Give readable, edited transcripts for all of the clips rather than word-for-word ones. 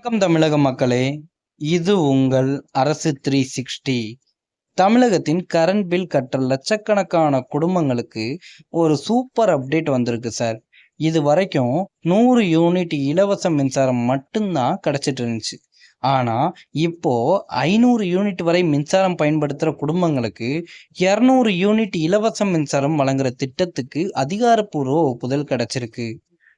வணக்கம் தமிழக மக்களே, இது உங்கள் அரசு 360. தமிழகத்தின் கரண்ட் பில் கட்டுற லட்சக்கணக்கான குடும்பங்களுக்கு ஒரு சூப்பர் அப்டேட் வந்திருக்கு சார். இது வரைக்கும் 100 யூனிட் இலவச மின்சாரம் மட்டும்தான் கிடைச்சிட்டு இருந்துச்சு. ஆனா இப்போ 500 யூனிட் வரை மின்சாரம் பயன்படுத்துற குடும்பங்களுக்கு 200 யூனிட் இலவச மின்சாரம் வழங்குற திட்டத்துக்கு அதிகாரப்பூர்வ ஒப்புதல் கிடைச்சிருக்கு.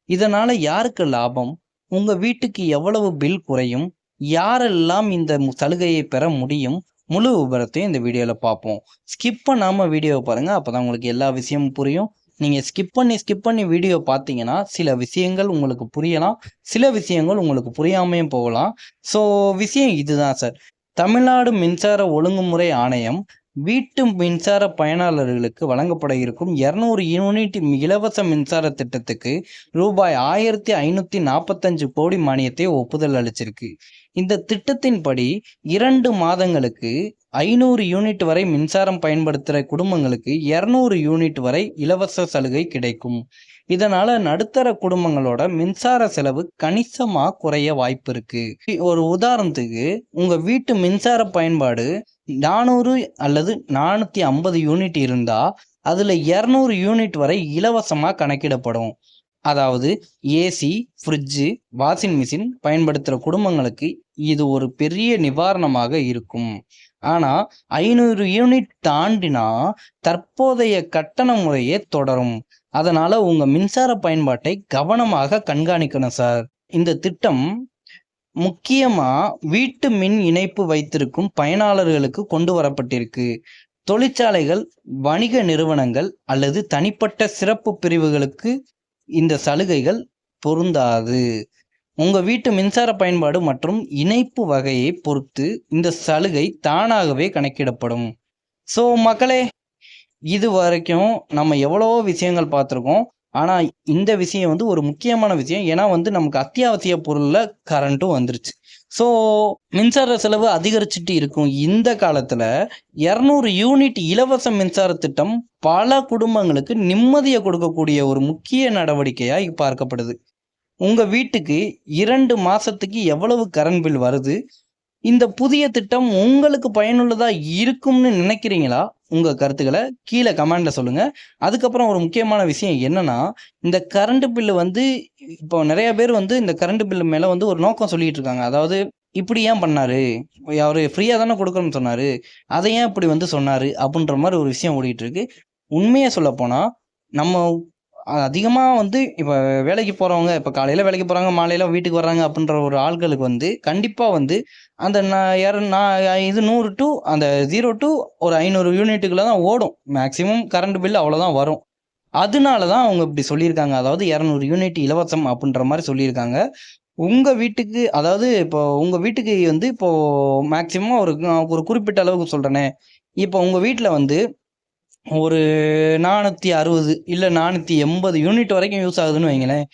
இதனால யாருக்கு லாபம்? உங்க வீட்டுக்கு எவ்வளவு பில் குறையும்? யாரெல்லாம் இந்த சலுகையை பெற முடியும்? முழு விவரத்தையும் இந்த வீடியோல பார்ப்போம். ஸ்கிப் பண்ணாம வீடியோவை பாருங்க. அப்பதான் உங்களுக்கு எல்லா விஷயமும் புரியும். நீங்க ஸ்கிப் பண்ணி வீடியோ பார்த்தீங்கன்னா சில விஷயங்கள் உங்களுக்கு புரியலாம், சில விஷயங்கள் உங்களுக்கு புரியாமையும் போகலாம். ஸோ விஷயம் இதுதான் சார். தமிழ்நாடு மின்சார ஒழுங்குமுறை ஆணையம் வீட்டு மின்சார பயனாளர்களுக்கு வழங்கப்பட இருக்கும் 200 யூனிட் இலவச மின்சார திட்டத்துக்கு ரூபாய் 1545 கோடி மானியத்தை ஒப்புதல் அளிச்சிருக்கு. இந்த திட்டத்தின்படி 2 மாதங்களுக்கு 500 யூனிட் வரை மின்சாரம் பயன்படுத்துகிற குடும்பங்களுக்கு 200 யூனிட் வரை இலவச சலுகை கிடைக்கும். இதனால நடுத்தர குடும்பங்களோட மின்சார செலவு கணிசமா குறைய வாய்ப்பு இருக்கு. ஒரு உதாரணத்துக்கு, உங்க வீட்டு மின்சார பயன்பாடு 400 அல்லது 450 யூனிட் இருந்தா அதுல 200 யூனிட் வரை இலவசமா கணக்கிடப்படும். அதாவது ஏசி, ஃப்ரிட்ஜு, வாஷிங் மிஷின் பயன்படுத்துகிற குடும்பங்களுக்கு இது ஒரு பெரிய நிவாரணமாக இருக்கும். ஆனா 500 யூனிட் தாண்டினா தற்போதைய கட்டண முறையே தொடரும். அதனால உங்க மின்சார பயன்பாட்டை கவனமாக கண்காணிக்கணும் சார். இந்த திட்டம் முக்கியமா வீட்டு மின் இணைப்பு வைத்திருக்கும் பயனாளர்களுக்கு கொண்டு வரப்பட்டிருக்கு. தொழிற்சாலைகள், வணிக நிறுவனங்கள் அல்லது தனிப்பட்ட சிறப்பு பிரிவுகளுக்கு இந்த சலுகைகள் பொருந்தாது. உங்க வீட்டு மின்சார பயன்பாடு மற்றும் இணைப்பு வகையை பொறுத்து இந்த சலுகை தானாகவே கணக்கிடப்படும். ஸோ மக்களே, இது வரைக்கும் நம்ம எவ்வளவோ விஷயங்கள் பார்த்துருக்கோம். ஆனா இந்த விஷயம் ஒரு முக்கியமான விஷயம். ஏன்னா நமக்கு அத்தியாவசிய பொருள்ல கரண்ட்டும் வந்துருச்சு. ஸோ மின்சார செலவு அதிகரிச்சுட்டு இருக்கும் இந்த காலத்துல 200 யூனிட் இலவச மின்சார திட்டம் பல குடும்பங்களுக்கு நிம்மதியை கொடுக்கக்கூடிய ஒரு முக்கிய நடவடிக்கையா பார்க்கப்படுது. உங்க வீட்டுக்கு 2 மாசத்துக்கு எவ்வளவு கரண்ட் பில் வருது? இந்த புதிய திட்டம் உங்களுக்கு பயனுள்ளதா இருக்கும்னு நினைக்கிறீங்களா? உங்க கருத்துக்களை கீழே கமெண்ட்ல சொல்லுங்க. அதுக்கப்புறம் ஒரு முக்கியமான விஷயம் என்னன்னா, இந்த கரண்ட் பில்லு இப்போ நிறைய பேர் இந்த கரண்ட் பில்லு மேல ஒரு நோக்கம் சொல்லிட்டு இருக்காங்க. அதாவது, இப்படி ஏன் பண்ணாரு? அவரு ஃப்ரீயா தானே கொடுக்கணும்னு சொன்னாரு. அதை ஏன் இப்படி சொன்னாரு? அப்படின்ற மாதிரி ஒரு விஷயம் ஓடிட்டு இருக்கு. உண்மையை சொல்ல போனா, நம்ம அதிகமா இப்ப வேலைக்கு போறவங்க, இப்ப காலையில வேலைக்கு போறாங்க, மாலையில வீட்டுக்கு வர்றாங்க அப்படின்ற ஒரு ஆள்களுக்கு கண்டிப்பா அந்த இது 100 டு அந்த 0 டு ஒரு 500 யூனிட்டுக்குள்ள தான் ஓடும். மேக்ஸிமம் கரண்ட் பில் அவ்வளவுதான் வரும். அதனால தான் அவங்க இப்படி சொல்லியிருக்காங்க. அதாவது 200 யூனிட் இலவசம் அப்படின்ற மாதிரி சொல்லியிருக்காங்க. உங்க வீட்டுக்கு, அதாவது இப்போ உங்க வீட்டுக்கு இப்போ மேக்ஸிமம் ஒரு குறிப்பிட்ட அளவுக்கு சொல்றேனே. இப்போ உங்க வீட்டுல ஒரு 460 இல்ல 480 யூனிட் வரைக்கும் யூஸ் ஆகுதுன்னு வைங்களேன்.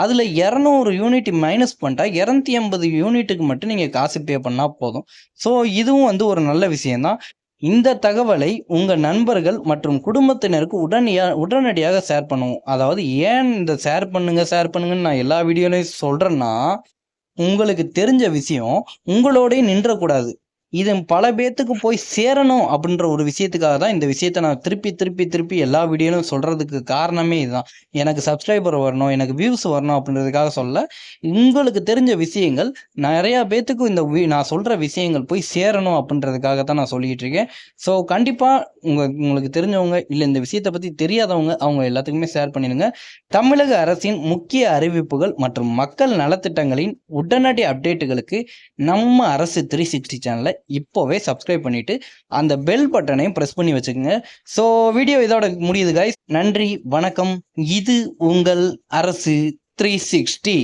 அதுல 200 யூனிட் மைனஸ் பண்ணிட்டா 280 யூனிட்டுக்கு மட்டும் நீங்க காசு பே பண்ணா போதும். ஸோ இதுவும் ஒரு நல்ல விஷயம்தான். இந்த தகவலை உங்க நண்பர்கள் மற்றும் குடும்பத்தினருக்கு உடனடியாக ஷேர் பண்ணுவோம். அதாவது ஏன் இந்த ஷேர் பண்ணுங்கன்னு நான் எல்லா வீடியோலையும் சொல்றேன்னா, உங்களுக்கு தெரிஞ்ச விஷயம் உங்களோடய நின்றக்கூடாது. இது பல பேத்துக்கு போய் சேரணும் அப்படின்ற ஒரு விஷயத்துக்காக தான் இந்த விஷயத்த நான் திருப்பி எல்லா வீடியோலும் சொல்றதுக்கு காரணமே இதுதான். எனக்கு சப்ஸ்கிரைபர் வரணும், எனக்கு வியூஸ் வரணும் அப்படின்றதுக்காக சொல்ல. உங்களுக்கு தெரிஞ்ச விஷயங்கள் நிறைய பேத்துக்கு நான் சொல்ற விஷயங்கள் போய் சேரணும் அப்படின்றதுக்காக தான் நான் சொல்லிட்டு இருக்கேன். ஸோ கண்டிப்பா உங்களுக்கு தெரிஞ்சவங்க இல்லை இந்த விஷயத்தை பத்தி தெரியாதவங்க அவங்க எல்லாத்துக்குமே ஷேர் பண்ணிடுங்க. தமிழக அரசின் முக்கிய அறிவிப்புகள் மற்றும் மக்கள் நலத்திட்டங்களின் உடனடி அப்டேட்டுகளுக்கு நம்ம அரசு 360 சேனலை இப்போவே சப்ஸ்கிரைப் பண்ணிட்டு அந்த பெல் பட்டனையும் பிரஸ் பண்ணி வச்சுக்கோங்க. ஸோ வீடியோ இதோட முடியுது கைஸ். நன்றி, வணக்கம். இது உங்கள் அரசு 360.